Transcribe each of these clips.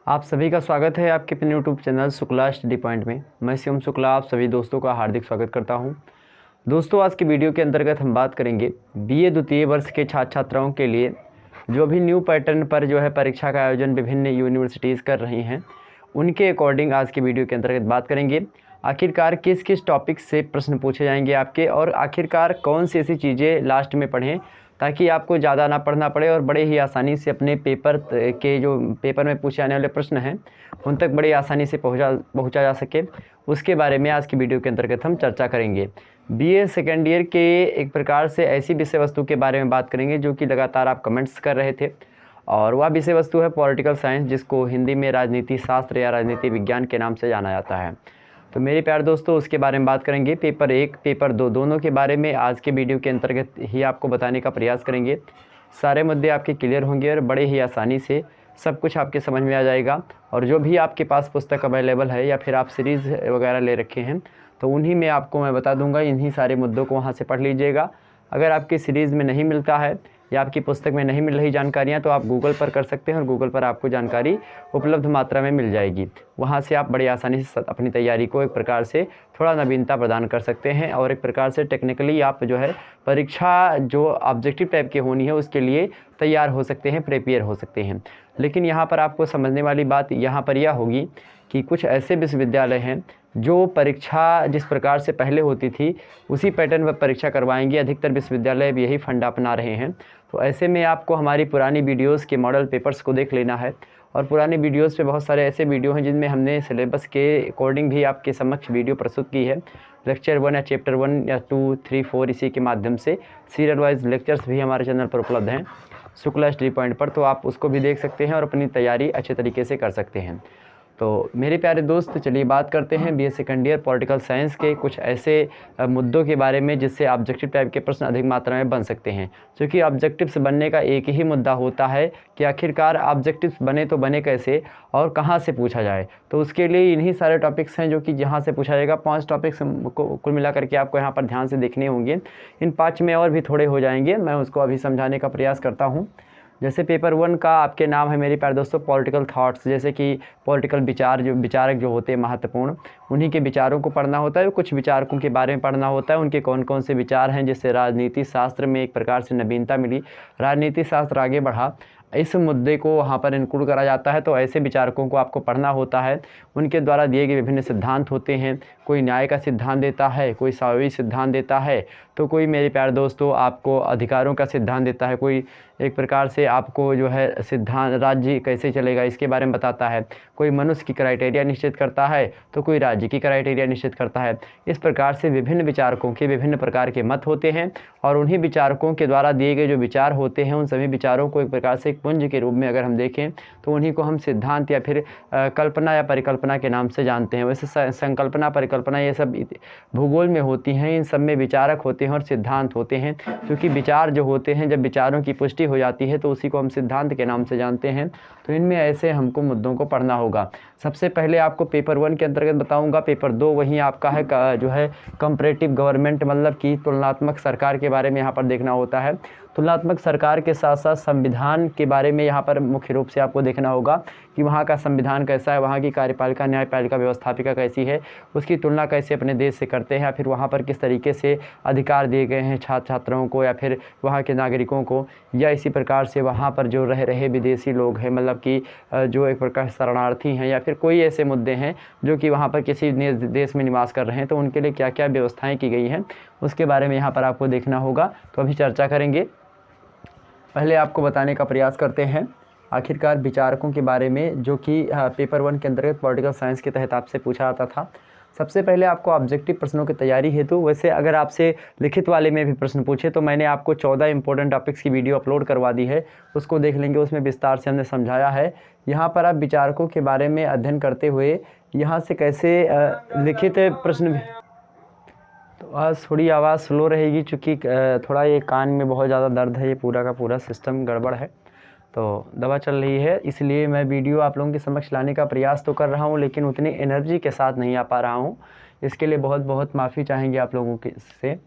आप सभी का स्वागत है आपके अपने YouTube channel Shukla study point में। मैं शिवम शुक्ला आप सभी दोस्तों का हार्दिक स्वागत करता हूं। दोस्तों, आज की वीडियो के अंतर्गत हम बात करेंगे बीए द्वितीय वर्ष के छात्र छात्राओं के लिए जो अभी न्यू पैटर्न पर जो है परीक्षा का आयोजन विभिन्न यूनिवर्सिटीज़ कर रही हैं, उनके अकॉर्डिंग आज की वीडियो के अंतर्गत बात करेंगे। आखिरकार किस किस टॉपिक से प्रश्न पूछे जाएंगे आपके, और आखिरकार कौन सी ऐसी चीज़ें लास्ट में पढ़ें ताकि आपको ज़्यादा ना पढ़ना पड़े और बड़े ही आसानी से अपने पेपर में पूछे जाने वाले प्रश्न हैं उन तक बड़ी आसानी से पहुंचा जा सके। उसके बारे में आज की वीडियो के अंतर्गत हम चर्चा करेंगे। बीए सेकेंड ईयर के एक प्रकार से ऐसी विषय वस्तु के बारे में बात करेंगे जो कि लगातार आप कमेंट्स कर रहे थे, और वह विषय वस्तु है पॉलिटिकल साइंस, जिसको हिंदी में राजनीति शास्त्र या राजनीति विज्ञान के नाम से जाना जाता है। तो मेरे प्यारे दोस्तों, उसके बारे में बात करेंगे। पेपर 1 पेपर 2 दोनों के बारे में आज के वीडियो के अंतर्गत ही आपको बताने का प्रयास करेंगे। सारे मुद्दे आपके क्लियर होंगे और बड़े ही आसानी से सब कुछ आपके समझ में आ जाएगा। और जो भी आपके पास पुस्तक अवेलेबल है या फिर आप सीरीज़ वगैरह ले रखे हैं तो उन्हीं में आपको मैं बता दूंगा, इन्हीं सारे मुद्दों को वहाँ से पढ़ लीजिएगा। अगर आपकी सीरीज़ में नहीं मिलता है या आपकी पुस्तक में नहीं मिल रही जानकारियाँ तो आप गूगल पर कर सकते हैं और गूगल पर आपको जानकारी उपलब्ध मात्रा में मिल जाएगी। वहाँ से आप बड़ी आसानी से अपनी तैयारी को एक प्रकार से थोड़ा नवीनता प्रदान कर सकते हैं और एक प्रकार से टेक्निकली आप जो है परीक्षा जो ऑब्जेक्टिव टाइप की होनी है उसके लिए तैयार हो सकते हैं, प्रिपेयर हो सकते हैं। लेकिन यहाँ पर आपको समझने वाली बात यहाँ पर यह होगी कि कुछ ऐसे विश्वविद्यालय हैं जो परीक्षा जिस प्रकार से पहले होती थी उसी पैटर्न पर परीक्षा करवाएंगे। अधिकतर विश्वविद्यालय भी यही फंडा अपना रहे हैं। तो ऐसे में आपको हमारी पुरानी वीडियोस के मॉडल पेपर्स को देख लेना है। और पुरानी वीडियोस पे बहुत सारे ऐसे वीडियो हैं जिनमें हमने सिलेबस के अकॉर्डिंग भी आपके समक्ष वीडियो प्रस्तुत की है। लेक्चर 1 या चैप्टर 1 या 2, 3, 4 इसी के माध्यम से सीरियल वाइज लेक्चर्स भी हमारे चैनल पर उपलब्ध हैं शुक्ला स्टडी पॉइंट पर, तो आप उसको भी देख सकते हैं और अपनी तैयारी अच्छे तरीके से कर सकते हैं। तो मेरे प्यारे दोस्त, चलिए बात करते हैं BA second year political science के कुछ ऐसे मुद्दों के बारे में जिससे ऑब्जेक्टिव टाइप के प्रश्न अधिक मात्रा में बन सकते हैं। क्योंकि ऑब्जेक्टिव्स बनने का एक ही मुद्दा होता है कि आखिरकार ऑब्जेक्टिव्स बने तो बने कैसे और कहाँ से पूछा जाए। तो उसके लिए इन्हीं सारे टॉपिक्स हैं जो कि जहाँ से पूछा जाएगा। 5 टॉपिक्स को कुल मिलाकर के आपको यहाँ पर ध्यान से देखने होंगे। इन 5 में और भी थोड़े हो जाएंगे, मैं उसको अभी समझाने का प्रयास करता हूँ। जैसे पेपर 1 का आपके नाम है मेरे प्यारे दोस्तों पॉलिटिकल थॉट्स, जैसे कि पॉलिटिकल विचार, जो विचारक जो होते हैं महत्वपूर्ण, उन्हीं के विचारों को पढ़ना होता है। कुछ विचारकों के बारे में पढ़ना होता है, उनके कौन कौन से विचार हैं। जैसे राजनीति शास्त्र में एक प्रकार से नवीनता मिली, राजनीति शास्त्र आगे बढ़ा, इस मुद्दे को वहाँ पर इंक्लूड करा जाता है। तो ऐसे विचारकों को आपको पढ़ना होता है। उनके द्वारा दिए गए विभिन्न सिद्धांत होते हैं। कोई न्याय का सिद्धांत देता है, कोई स्वाभाविक सिद्धांत देता है, तो कोई मेरे प्यारे दोस्तों आपको अधिकारों का सिद्धांत देता है, कोई एक प्रकार से आपको जो है सिद्धांत राज्य कैसे चलेगा इसके बारे में बताता है, कोई मनुष्य की क्राइटेरिया निश्चित करता है तो कोई राज्य की क्राइटेरिया निश्चित करता है। इस प्रकार से विभिन्न विचारकों के विभिन्न प्रकार के मत होते हैं और उन्हीं विचारकों के द्वारा दिए गए जो विचार होते हैं उन सभी विचारों को एक प्रकार से एक पुंज के रूप में अगर हम देखें तो उन्हीं को हम सिद्धांत या फिर कल्पना या परिकल्पना के नाम से जानते हैं। वैसे संकल्पना, परिकल्पना ये सब भूगोल में होती हैं। इन सब में विचारक होते हैं और सिद्धांत होते हैं, क्योंकि विचार जो होते हैं जब विचारों की पुष्टि हो जाती है तो उसी को हम सिद्धांत के नाम से जानते हैं। तो इनमें ऐसे हमको मुद्दों को पढ़ना होगा। सबसे पहले आपको पेपर 1 के अंतर्गत बताऊंगा। पेपर 2 वहीं आपका है जो है कंपैरेटिव गवर्नमेंट, मतलब कि तुलनात्मक सरकार के बारे में यहाँ पर देखना होता है। तुलनात्मक सरकार के साथ साथ संविधान के बारे में यहाँ पर मुख्य रूप से आपको देखना होगा कि वहाँ का संविधान कैसा है, वहाँ की कार्यपालिका, न्यायपालिका, व्यवस्थापिका कैसी है, उसकी तुलना कैसे अपने देश से करते हैं, या फिर वहाँ पर किस तरीके से अधिकार दिए गए हैं छात्र छात्राओं को या फिर वहाँ के नागरिकों को, या इसी प्रकार से वहाँ पर जो रह रहे विदेशी लोग हैं, मतलब कि जो एक प्रकार शरणार्थी हैं, या फिर कोई ऐसे मुद्दे हैं जो कि वहाँ पर किसी देश में निवास कर रहे हैं तो उनके लिए क्या क्या व्यवस्थाएँ की गई हैं उसके बारे में यहाँ पर आपको देखना होगा। तो अभी चर्चा करेंगे। पहले आपको बताने का प्रयास करते हैं आखिरकार विचारकों के बारे में जो कि पेपर 1 के अंतर्गत पॉलिटिकल साइंस के तहत आपसे पूछा जाता था। सबसे पहले आपको ऑब्जेक्टिव प्रश्नों की तैयारी हेतु, वैसे अगर आपसे लिखित वाले में भी प्रश्न पूछे तो मैंने आपको 14 इंपॉर्टेंट टॉपिक्स की वीडियो अपलोड करवा दी है, उसको देख लेंगे। उसमें विस्तार से हमने समझाया है। यहाँ पर आप विचारकों के बारे में अध्ययन करते हुए यहाँ से कैसे लिखित प्रश्न भी, तो आज थोड़ी आवाज़ स्लो रहेगी क्योंकि थोड़ा ये कान में बहुत ज़्यादा दर्द है, ये पूरा का पूरा सिस्टम गड़बड़ है, तो दवा चल रही है, इसलिए मैं वीडियो आप लोगों के समक्ष लाने का प्रयास तो कर रहा हूँ लेकिन उतनी एनर्जी के साथ नहीं आ पा रहा हूँ। इसके लिए बहुत बहुत माफ़ी चाहेंगे आप लोगों के से।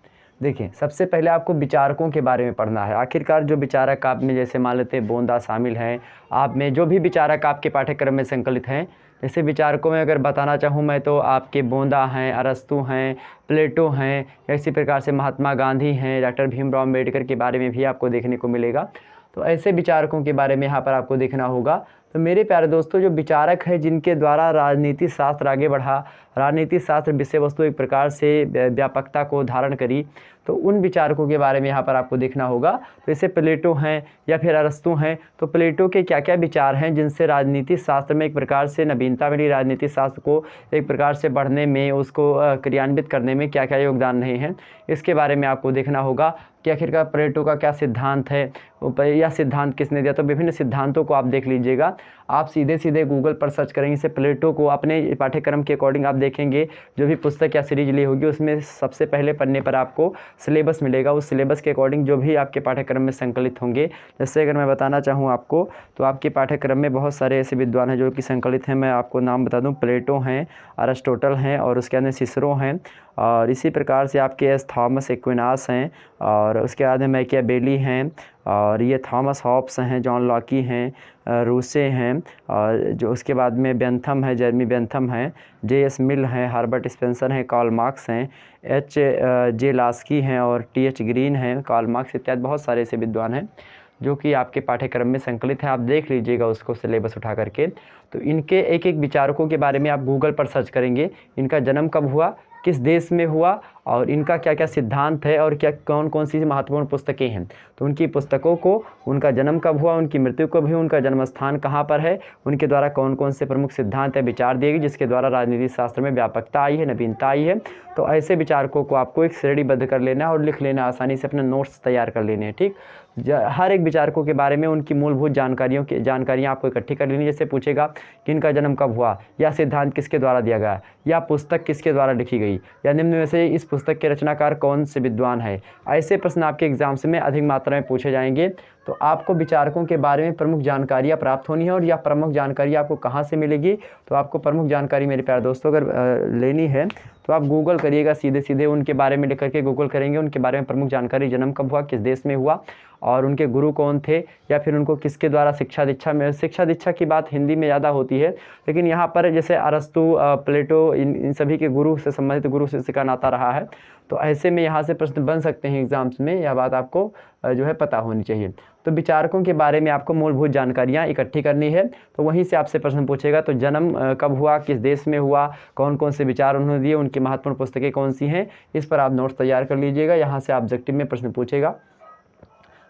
देखिए, सबसे पहले आपको विचारकों के बारे में पढ़ना है। आखिरकार जो विचारक आप में, जैसे मान लेते हैं बोंदा शामिल हैं, आप में जो भी विचारक आपके पाठ्यक्रम में संकलित हैं, जैसे विचारकों में अगर बताना चाहूँ मैं तो आपके बोंदा हैं, अरस्तू हैं, प्लेटो हैं, इसी प्रकार से महात्मा गांधी हैं, डॉक्टर भीमराव अम्बेडकर के बारे में भी आपको देखने को मिलेगा। तो ऐसे विचारकों के बारे में यहाँ पर आपको देखना होगा। तो मेरे प्यारे दोस्तों, जो विचारक है जिनके द्वारा राजनीति शास्त्र आगे बढ़ा, राजनीति शास्त्र विषय वस्तु एक प्रकार से व्यापकता को धारण करी, तो उन विचारकों के बारे में यहाँ पर आपको देखना होगा। तो जैसे प्लेटो हैं या फिर अरस्तू हैं, तो प्लेटो के क्या क्या विचार हैं जिनसे राजनीति शास्त्र में एक प्रकार से नवीनता मिली, राजनीति शास्त्र को एक प्रकार से बढ़ने में, उसको क्रियान्वित करने में क्या क्या योगदान नहीं है, इसके बारे में आपको देखना होगा कि आखिरकार प्लेटो का क्या सिद्धांत है या सिद्धांत किसने दिया। तो विभिन्न सिद्धांतों को आप देख लीजिएगा। आप सीधे सीधे गूगल पर सर्च करेंगे, इसे प्लेटो को अपने पाठ्यक्रम के अकॉर्डिंग आप देखेंगे, जो भी पुस्तक या सीरीज ली होगी उसमें सबसे पहले पन्ने पर आपको सिलेबस मिलेगा। उस सिलेबस के अकॉर्डिंग जो भी आपके पाठ्यक्रम में संकलित होंगे, जैसे अगर मैं बताना चाहूँ आपको, तो आपके पाठ्यक्रम में बहुत सारे ऐसे विद्वान हैं जो कि संकलित हैं। मैं आपको नाम बता दूँ, प्लेटो हैं, अरिस्टोटल हैं, और उसके अंदर सिसरो हैं, और इसी प्रकार से आपके एस थॉमस एक्विनास हैं, और उसके बाद में मैकियावेली हैं, और ये थॉमस हॉब्स हैं, जॉन लॉकी हैं, रूसे हैं, और जो उसके बाद में बेंथम है, जेरमी बेंथम हैं, जे.एस. मिल हैं, हर्बर्ट स्पेंसर हैं, कार्ल मार्क्स हैं, एच.जे. लास्की हैं, और टी.एच. ग्रीन हैं, कार्ल मार्क्स इत्यादि बहुत सारे ऐसे विद्वान हैं जो कि आपके पाठ्यक्रम में संकलित हैं। आप देख लीजिएगा उसको सिलेबस उठा करके। तो इनके एक एक विचारकों के बारे में आप गूगल पर सर्च करेंगे, इनका जन्म कब हुआ, किस देश में हुआ, और इनका क्या क्या सिद्धांत है, और क्या कौन कौन सी महत्वपूर्ण पुस्तकें हैं। तो उनकी पुस्तकों को, उनका जन्म कब हुआ, उनकी मृत्यु कब हुई, उनका जन्म स्थान कहाँ पर है, उनके द्वारा कौन कौन से प्रमुख सिद्धांत या विचार दिए गए जिसके द्वारा राजनीति शास्त्र में व्यापकता आई है, नवीनता आई है। तो ऐसे विचारकों को आपको एक श्रेणीबद्ध कर लेना है और लिख लेना, आसानी से अपने नोट्स तैयार कर लेने हैं। ठीक, हर एक विचारकों के बारे में उनकी मूलभूत जानकारियाँ आपको इकट्ठी कर लेनी। जैसे पूछेगा कि इनका जन्म कब हुआ, या सिद्धांत किसके द्वारा दिया गया, या पुस्तक किसके द्वारा लिखी गई, या निम्न में से इस पुस्तक के रचनाकार कौन से विद्वान है। ऐसे प्रश्न आपके एग्जाम्स में अधिक मात्रा में पूछे जाएंगे। तो आपको विचारकों के बारे में प्रमुख जानकारियाँ प्राप्त होनी है, और यह प्रमुख जानकारी आपको कहाँ से मिलेगी। तो आपको प्रमुख जानकारी मेरे प्यारे दोस्तों अगर लेनी है तो आप गूगल करिएगा, सीधे सीधे उनके बारे में लिख करके गूगल करेंगे, उनके बारे में प्रमुख जानकारी, जन्म कब हुआ, किस देश में हुआ, और उनके गुरु कौन थे, या फिर उनको किसके द्वारा शिक्षा दीक्षा की बात हिंदी में ज़्यादा होती है, लेकिन यहाँ पर जैसे अरस्तु, प्लेटो, इन सभी के गुरु से संबंधित, गुरु शिष्य का नाता रहा है। तो ऐसे में यहाँ से प्रश्न बन सकते हैं एग्जाम्स में, यह बात आपको जो है पता होनी चाहिए। तो विचारकों के बारे में आपको मूलभूत जानकारियाँ इकट्ठी करनी है, तो वहीं से आपसे प्रश्न पूछेगा। तो जन्म कब हुआ, किस देश में हुआ, कौन कौन से विचार उन्होंने दिए, उनकी महत्वपूर्ण पुस्तकें कौन सी हैं, इस पर आप नोट्स तैयार कर लीजिएगा। यहाँ से ऑब्जेक्टिव में प्रश्न पूछेगा।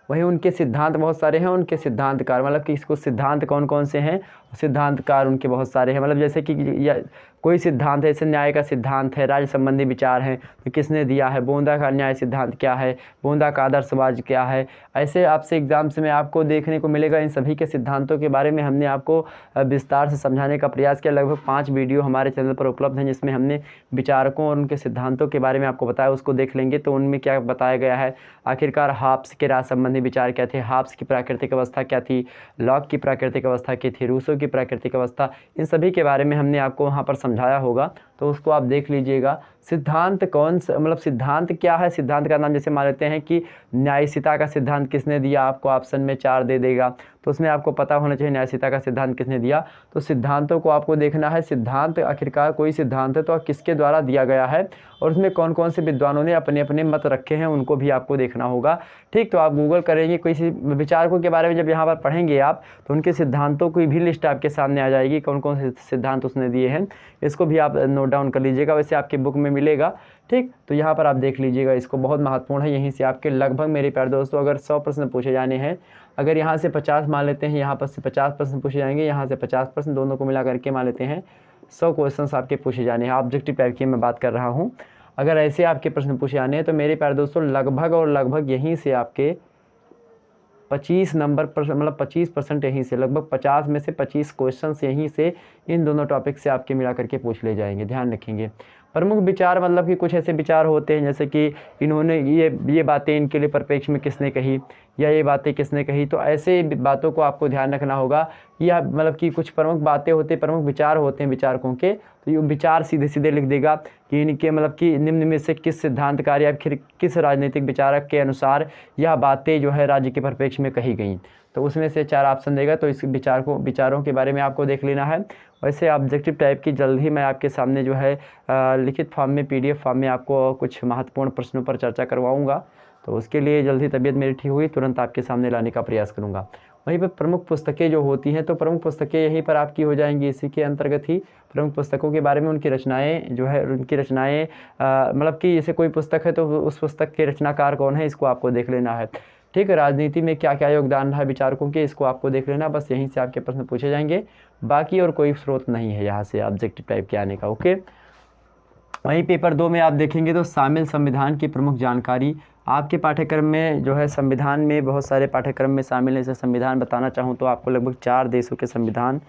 वहीं उनके सिद्धांत बहुत सारे हैं, उनके सिद्धांतकार, मतलब कि इसको सिद्धांत कौन कौन से हैं, सिद्धांतकार उनके बहुत सारे हैं। मतलब जैसे कि कोई सिद्धांत है, जैसे न्याय का सिद्धांत है, राज्य संबंधी विचार हैं, तो किसने दिया है, बोंदा का न्याय सिद्धांत क्या है, बोंदा का आदर्शवाद क्या है। ऐसे आपसे एग्जाम्स में आपको देखने को मिलेगा। इन सभी के सिद्धांतों के बारे में हमने आपको विस्तार से समझाने का प्रयास किया। लगभग 5 वीडियो हमारे चैनल पर उपलब्ध हैं जिसमें हमने विचारकों और उनके सिद्धांतों के बारे में आपको बताया, उसको देख लेंगे तो उनमें क्या बताया गया है। आखिरकार हाब्स के राज्य संबंधी विचार क्या थे, हाब्स की प्राकृतिक अवस्था क्या थी, लॉक की प्राकृतिक अवस्था क्या थी, रूसो की प्राकृतिक अवस्था, इन सभी के बारे में हमने आपको वहाँ पर समझाया होगा, तो उसको आप देख लीजिएगा। सिद्धांत कौन सा, मतलब सिद्धांत क्या है, सिद्धांत का नाम जैसे मान लेते हैं कि न्यायशीता का सिद्धांत किसने दिया, आपको ऑप्शन में 4 दे देगा, तो उसमें आपको पता होना चाहिए न्यायशीता का सिद्धांत किसने दिया। तो सिद्धांतों को आपको देखना है, सिद्धांत आखिरकार कोई सिद्धांत है तो किसके द्वारा दिया गया है, और उसमें कौन कौन से विद्वानों ने अपने अपने मत रखे हैं, उनको भी आपको देखना होगा। ठीक, तो आप गूगल करेंगे, किसी विचारकों के बारे में जब यहाँ पर पढ़ेंगे आप, तो उनके सिद्धांतों की भी लिस्ट आपके सामने आ जाएगी, कौन कौन से सिद्धांत उसने दिए हैं, इसको भी आप नोट डाउन कर लीजिएगा, वैसे आपकी बुक में मिलेगा। ठीक, तो यहाँ पर आप देख लीजिएगा, इसको बहुत महत्वपूर्ण है। यहीं से आपके लगभग मेरे प्यारे दोस्तों अगर 100 प्रश्न पूछे जाने हैं, अगर यहाँ से 50 मान लेते हैं, यहाँ पर से 50 प्रश्न पूछे जाएंगे, यहाँ से 50 प्रश्न, दोनों को मिला करके मान लेते हैं 100 क्वेश्चन आपके पूछे जाने हैं। ऑब्जेक्टिव टाइप की मैं बात कर रहा हूँ। अगर ऐसे आपके प्रश्न पूछे जाने हैं तो मेरे प्यारे दोस्तों लगभग और लगभग यहीं से आपके 25 नंबर पर, मतलब 25% यहीं से, लगभग 50 में से 25 क्वेश्चंस यहीं से इन दोनों टॉपिक से आपके मिला करके पूछ ले जाएंगे। ध्यान रखेंगे, प्रमुख विचार मतलब कि कुछ ऐसे विचार होते हैं जैसे कि इन्होंने ये बातें इनके लिए परिप्रेक्ष्य में किसने कही, या ये बातें किसने कही। तो ऐसे बातों को आपको ध्यान रखना होगा। या मतलब कि कुछ प्रमुख बातें होती हैं, प्रमुख विचार होते हैं विचारकों के, तो ये विचार सीधे सीधे लिख देगा कि इनके मतलब कि निम्न में से किस सिद्धांतकार या फिर किस राजनीतिक विचारक के अनुसार यह बातें जो है राज्य के परिप्रेक्ष्य में कही गई। तो उसमें से 4 ऑप्शन देगा। तो इस विचारों के बारे में आपको देख लेना है। वैसे ऑब्जेक्टिव टाइप की जल्द ही मैं आपके सामने जो है लिखित फॉर्म में PDF फॉर्म में आपको कुछ महत्वपूर्ण प्रश्नों पर चर्चा करवाऊंगा। तो उसके लिए जल्द ही तबीयत मेरी ठीक हुई तुरंत आपके सामने लाने का प्रयास करूंगा। वहीं पर प्रमुख पुस्तकें जो होती हैं, तो प्रमुख पुस्तकें यहीं पर आपकी हो जाएंगी। इसी के अंतर्गत ही प्रमुख पुस्तकों के बारे में, उनकी रचनाएँ जो है, उनकी रचनाएँ मतलब कि जैसे कोई पुस्तक है तो उस पुस्तक के रचनाकार कौन है, इसको आपको देख लेना है। ठीक है, राजनीति में क्या क्या योगदान रहा विचारकों के, इसको आपको देख लेना। बस यहीं से आपके प्रश्न पूछे जाएंगे, बाकी और कोई स्रोत नहीं है यहाँ से ऑब्जेक्टिव टाइप के आने का। ओके, वहीं पेपर 2 में आप देखेंगे तो शामिल संविधान की प्रमुख जानकारी। आपके पाठ्यक्रम में जो है संविधान में बहुत सारे पाठ्यक्रम में शामिल है। जैसे संविधान बताना चाहूँ तो आपको लगभग 4 देशों के संविधान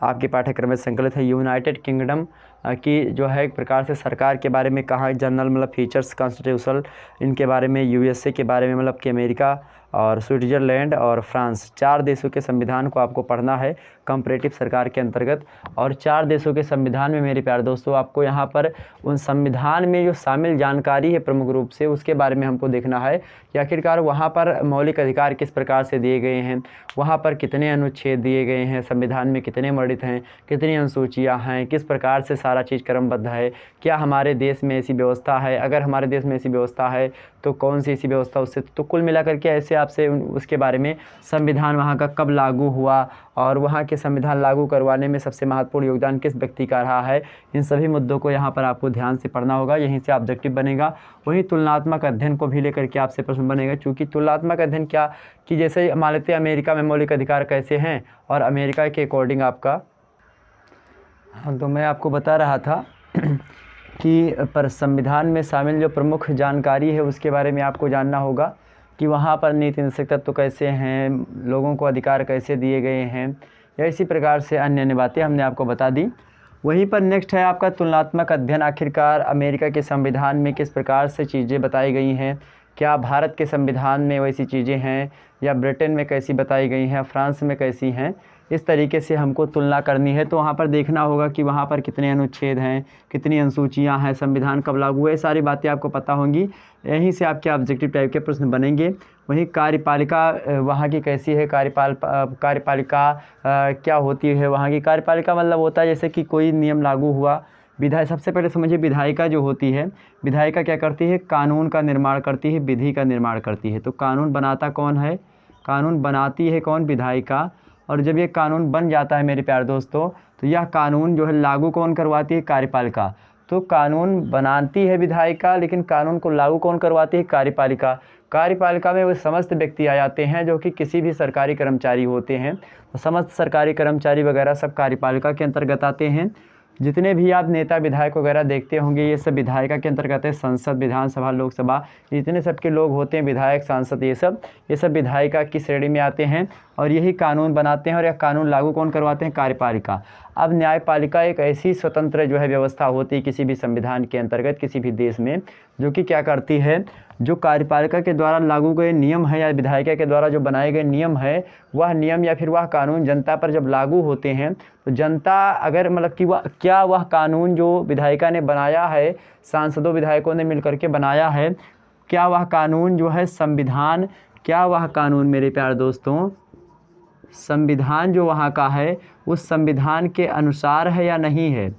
आपके पाठ्यक्रम में संकलित है। यूनाइटेड किंगडम की जो है एक प्रकार से सरकार के बारे में कहा, जनरल मतलब फीचर्स कॉन्स्टिट्यूशनल, इनके बारे में। USA के बारे में मतलब कि अमेरिका, और स्विट्ज़रलैंड और फ्रांस, 4 देशों के संविधान को आपको पढ़ना है कंपैरेटिव सरकार के अंतर्गत। और 4 देशों के संविधान में मेरे प्यारे दोस्तों आपको यहाँ पर उन संविधान में जो शामिल जानकारी है प्रमुख रूप से, उसके बारे में हमको देखना है कि आखिरकार वहाँ पर मौलिक अधिकार किस प्रकार से दिए गए हैं, वहाँ पर कितने अनुच्छेद दिए गए हैं, संविधान में कितने वर्णित हैं, कितनी अनुसूचियाँ हैं, किस प्रकार से सारा चीज़ क्रमबद्ध है, क्या हमारे देश में ऐसी व्यवस्था है, अगर हमारे देश में ऐसी व्यवस्था है तो कौन सी ऐसी व्यवस्था उससे। तो कुल मिलाकर के ऐसे आपसे उसके बारे में, संविधान वहाँ का कब लागू हुआ और वहाँ के संविधान लागू करवाने में सबसे महत्वपूर्ण योगदान किस व्यक्ति का रहा है, इन सभी मुद्दों को यहाँ पर आपको ध्यान से पढ़ना होगा। यहीं से ऑब्जेक्टिव बनेगा। वहीं तुलनात्मक अध्ययन को भी लेकर के आपसे प्रश्न बनेगा, क्योंकि तुलनात्मक अध्ययन क्या कि जैसे मान लेते हैं अमेरिका में मौलिक अधिकार कैसे हैं और अमेरिका के अकॉर्डिंग आपका, तो मैं आपको बता रहा था कि पर संविधान में शामिल जो प्रमुख जानकारी है उसके बारे में आपको जानना होगा कि वहाँ पर नीति निषेध तत्व कैसे हैं, लोगों को अधिकार कैसे दिए गए हैं, या इसी प्रकार से अन्य अन्य बातें हमने आपको बता दी। वहीं पर नेक्स्ट है आपका तुलनात्मक अध्ययन। आखिरकार अमेरिका के संविधान में किस प्रकार से चीज़ें बताई गई हैं, क्या भारत के संविधान में वैसी चीज़ें हैं, या ब्रिटेन में कैसी बताई गई हैं, फ्रांस में कैसी हैं, इस तरीके से हमको तुलना करनी है। तो वहाँ पर देखना होगा कि वहाँ पर कितने अनुच्छेद हैं, कितनी अनुसूचियाँ हैं, संविधान कब लागू है, सारी बातें आपको पता होंगी। यहीं से आपके ऑब्जेक्टिव टाइप के प्रश्न बनेंगे। वहीं कार्यपालिका वहाँ की कैसी है, कार्यपालिका क्या होती है वहाँ की। कार्यपालिका मतलब होता है जैसे कि कोई नियम लागू हुआ, सबसे पहले समझिए विधायिका जो होती है, विधायिका क्या करती है, कानून का निर्माण करती है, विधि का निर्माण करती है। तो कानून बनाता कौन है, कानून बनाती है कौन, विधायिका। और जब ये कानून बन जाता है मेरे प्यारे दोस्तों, तो यह कानून जो है लागू कौन करवाती है, कार्यपालिका। तो कानून बनाती है विधायिका, लेकिन कानून को लागू कौन करवाती है, कार्यपालिका। कार्यपालिका में वो समस्त व्यक्ति आ जाते हैं जो कि किसी भी सरकारी कर्मचारी होते हैं। तो समस्त सरकारी कर्मचारी वगैरह सब कार्यपालिका के अंतर्गत आते हैं। जितने भी आप नेता विधायक वगैरह देखते होंगे, ये सब विधायिका के अंतर्गत है। संसद, विधानसभा, लोकसभा, जितने सब के लोग होते हैं, विधायक, सांसद, ये सब विधायिका की श्रेणी में आते हैं और यही कानून बनाते हैं। और यह कानून लागू कौन करवाते हैं, कार्यपालिका। अब न्यायपालिका एक ऐसी स्वतंत्र जो है व्यवस्था होती है किसी भी संविधान के अंतर्गत किसी भी देश में, जो कि क्या करती है, जो कार्यपालिका के द्वारा लागू गए नियम है या विधायिका के द्वारा जो बनाए गए नियम है, वह नियम या फिर वह कानून जनता पर जब लागू होते हैं तो जनता अगर मतलब कि वह कानून जो विधायिका ने बनाया है, सांसदों विधायकों ने मिलकर के बनाया है, क्या वह कानून जो है संविधान, क्या वह कानून मेरे प्यारे दोस्तों संविधान जो वहाँ का है उस संविधान के अनुसार है या नहीं है।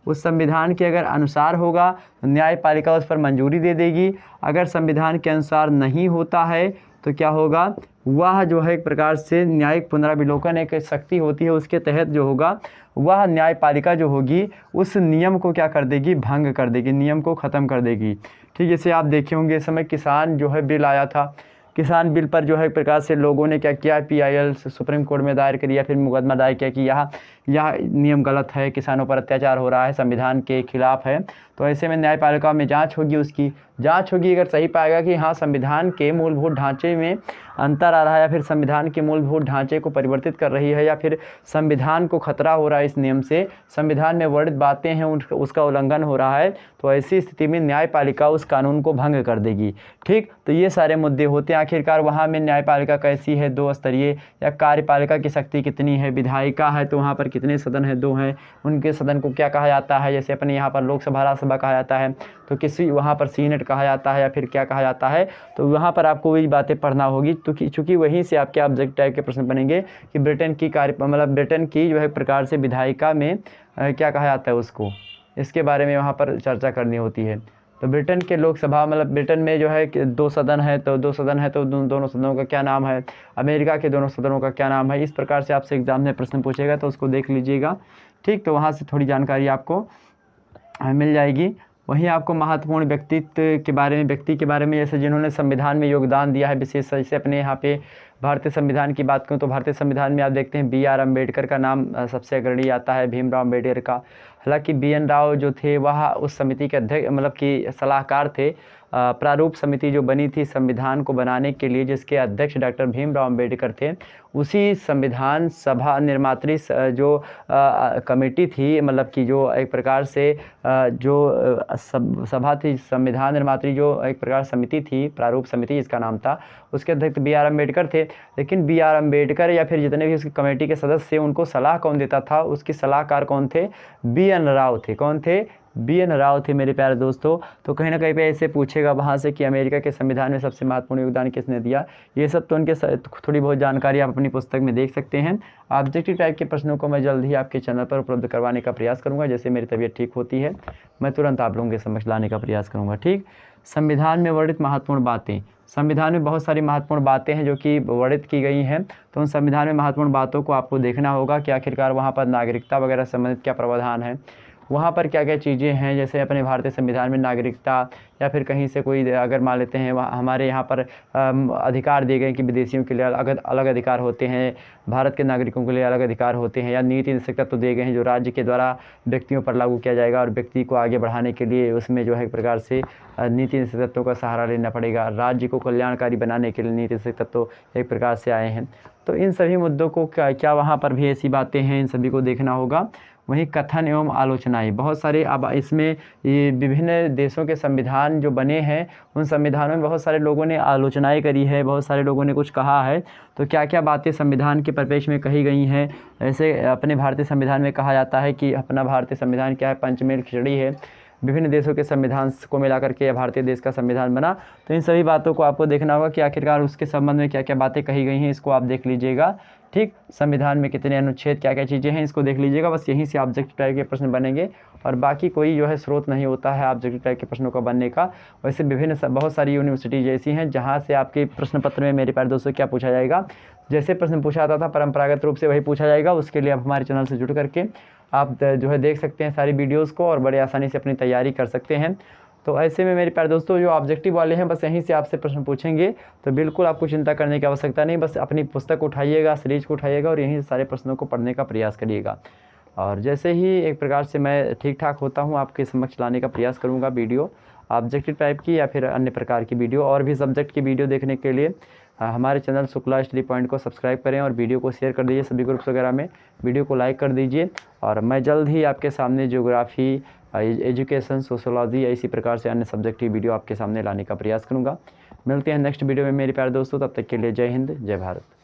उस संविधान के अगर अनुसार होगा तो न्यायपालिका उस पर मंजूरी दे देगी। अगर संविधान के अनुसार नहीं होता है तो क्या होगा, वह जो है एक प्रकार से न्यायिक पुनरावलोकन एक शक्ति होती है, उसके तहत जो होगा वह न्यायपालिका जो होगी उस नियम को क्या कर देगी, भंग कर देगी, नियम को ख़त्म कर देगी। ठीक, जैसे आप देखे होंगे इस समय किसान जो है बिल आया था, किसान बिल पर जो है एक प्रकार से लोगों ने क्या किया, PIL सुप्रीम कोर्ट में दायर किया, फिर मुकदमा दायर किया कि यह नियम गलत है, किसानों पर अत्याचार हो रहा है, संविधान के खिलाफ है। तो ऐसे में न्यायपालिका में जांच होगी उसकी, जांच होगी, अगर सही पाएगा कि हाँ संविधान के मूलभूत ढांचे में अंतर आ रहा है या फिर संविधान के मूलभूत ढांचे को परिवर्तित कर रही है या फिर संविधान को खतरा हो रहा है इस नियम से, संविधान में वर्णित बातें हैं उसका उल्लंघन हो रहा है, तो ऐसी स्थिति में न्यायपालिका उस कानून को भंग कर देगी। ठीक, तो ये सारे मुद्दे होते हैं। आखिरकार वहाँ में न्यायपालिका कैसी है, 2 स्तरीय, या कार्यपालिका की शक्ति कितनी है, विधायिका है तो वहाँ पर कितने सदन है, 2 हैं, उनके सदन को क्या कहा जाता है, जैसे अपने यहाँ पर लोकसभा राज्यसभा कहा जाता है, तो किसी वहाँ पर सीनेट कहा जाता है या फिर क्या कहा जाता है, तो वहाँ पर आपको वही बातें पढ़ना होगी। तो चूँकि वहीं से आपके ऑब्जेक्ट टाइप के प्रश्न बनेंगे कि ब्रिटेन की ब्रिटेन की जो है प्रकार से विधायिका में क्या कहा जाता है उसको, इसके बारे में वहाँ पर चर्चा करनी होती है। तो ब्रिटेन के लोकसभा ब्रिटेन में जो है 2 सदन है तो दोनों सदनों का क्या नाम है, अमेरिका के दोनों सदनों का क्या नाम है, इस प्रकार से आपसे एग्जाम में प्रश्न पूछेगा तो उसको देख लीजिएगा। ठीक, तो वहाँ से थोड़ी जानकारी आपको मिल जाएगी। वहीं आपको महत्वपूर्ण व्यक्ति के बारे में जैसे जिन्होंने संविधान में योगदान दिया है, विशेष जैसे अपने यहाँ पे भारतीय संविधान की बात करूँ तो भारतीय संविधान में आप देखते हैं BR अम्बेडकर का नाम सबसे अग्रणी आता है, भीमराव अम्बेडकर का। हालांकि BN राव जो थे वह उस समिति के अध्यक्ष कि सलाहकार थे। प्रारूप समिति जो बनी थी संविधान को बनाने के लिए, जिसके अध्यक्ष डॉक्टर भीमराव अम्बेडकर थे, उसी संविधान सभा निर्मात्री जो कमेटी थी, कि जो एक प्रकार से जो सभा थी, संविधान निर्मात्री जो एक प्रकार समिति थी, प्रारूप समिति इसका नाम था, उसके अध्यक्ष BR अम्बेडकर थे। लेकिन BR अम्बेडकर या फिर जितने भी उसकी कमेटी के सदस्य उनको सलाह कौन देता था, उसके सलाहकार कौन थे, BN राव थे। कौन थे, BN राव थे मेरे प्यारे दोस्तों। तो कहीं ना कहीं पे ऐसे पूछेगा वहाँ से कि अमेरिका के संविधान में सबसे महत्वपूर्ण योगदान किसने दिया, ये सब तो उनके थोड़ी बहुत जानकारी आप अपनी पुस्तक में देख सकते हैं। ऑब्जेक्टिव टाइप के प्रश्नों को मैं जल्द ही आपके चैनल पर उपलब्ध करवाने का प्रयास करूँगा। जैसे मेरी तबीयत ठीक होती है मैं तुरंत आप लोगों के समक्ष लाने का प्रयास करूँगा। ठीक, संविधान में वर्णित महत्वपूर्ण बातें, संविधान में बहुत सारी महत्वपूर्ण बातें हैं जो कि वर्णित की गई हैं, तो उन संविधान में महत्वपूर्ण बातों को आपको देखना होगा कि आखिरकार वहाँ पर नागरिकता वगैरह संबंधित क्या प्रावधान है, वहाँ पर क्या क्या चीज़ें हैं। जैसे अपने भारतीय संविधान में नागरिकता या फिर कहीं से कोई अगर मान लेते हैं हमारे यहाँ पर अधिकार दिए गए कि विदेशियों के लिए अलग अधिकार होते हैं, भारत के नागरिकों के लिए अलग अधिकार होते हैं, या नीति निर्देशक तत्व दिए गए हैं जो राज्य के द्वारा व्यक्तियों पर लागू किया जाएगा और व्यक्ति को आगे बढ़ाने के लिए उसमें जो है एक प्रकार से नीति निर्देशक तत्वों का सहारा लेना पड़ेगा। राज्य को कल्याणकारी बनाने के लिए नीति निर्देशक तत्व एक प्रकार से आए हैं। तो इन सभी मुद्दों को क्या वहाँ पर भी ऐसी बातें हैं, इन सभी को देखना होगा। वहीं कथन एवं आलोचनाएं बहुत सारे, अब इसमें ये विभिन्न देशों के संविधान जो बने हैं उन संविधानों में बहुत सारे लोगों ने आलोचनाएं करी है, बहुत सारे लोगों ने कुछ कहा है। तो क्या क्या बातें संविधान के परिप्रेक्ष्य में कही गई हैं। ऐसे अपने भारतीय संविधान में कहा जाता है कि अपना भारतीय संविधान क्या है, पंचमेल खिचड़ी है, विभिन्न देशों के संविधान को मिलाकर के भारतीय देश का संविधान बना। तो इन सभी बातों को आपको देखना होगा कि आखिरकार उसके संबंध में क्या क्या बातें कही गई हैं, इसको आप देख लीजिएगा। ठीक, संविधान में कितने अनुच्छेद, क्या क्या चीज़ें हैं, इसको देख लीजिएगा। बस यहीं से ऑब्जेक्टिव टाइप के प्रश्न बनेंगे और बाकी कोई जो है स्रोत नहीं होता है ऑब्जेक्टिव टाइप के प्रश्नों का बनने का। वैसे बहुत सारी यूनिवर्सिटी जैसी हैं जहाँ से आपके प्रश्न पत्र में मेरे प्यारे दोस्तों क्या पूछा जाएगा, जैसे प्रश्न पूछा जाता था परंपरागत रूप से वही पूछा जाएगा। उसके लिए आप हमारे चैनल से जुड़ करके आप जो है देख सकते हैं सारी वीडियोज़ को और बड़े आसानी से अपनी तैयारी कर सकते हैं। तो ऐसे में मेरे प्यारे दोस्तों जो ऑब्जेक्टिव वाले हैं बस यहीं से आपसे प्रश्न पूछेंगे, तो बिल्कुल आपको चिंता करने की आवश्यकता नहीं। बस अपनी पुस्तक उठाइएगा, सीरीज को उठाइएगा और यहीं से सारे प्रश्नों को पढ़ने का प्रयास करिएगा। और जैसे ही एक प्रकार से मैं ठीक ठाक होता हूँ आपके समक्ष लाने का प्रयास करूँगा वीडियो ऑब्जेक्टिव टाइप की या फिर अन्य प्रकार की वीडियो। और भी सब्जेक्ट की वीडियो देखने के लिए हमारे चैनल शुक्ला स्टडी पॉइंट को सब्सक्राइब करें और वीडियो को शेयर कर दीजिए सभी ग्रुप्स वगैरह में, वीडियो को लाइक कर दीजिए। और मैं जल्द ही आपके सामने ज्योग्राफी, एजुकेशन, सोशोलॉजी या इसी प्रकार से अन्य सब्जेक्ट की वीडियो आपके सामने लाने का प्रयास करूँगा। मिलते हैं नेक्स्ट वीडियो में मेरे प्यारे दोस्तों, तब तक के लिए जय हिंद, जय भारत।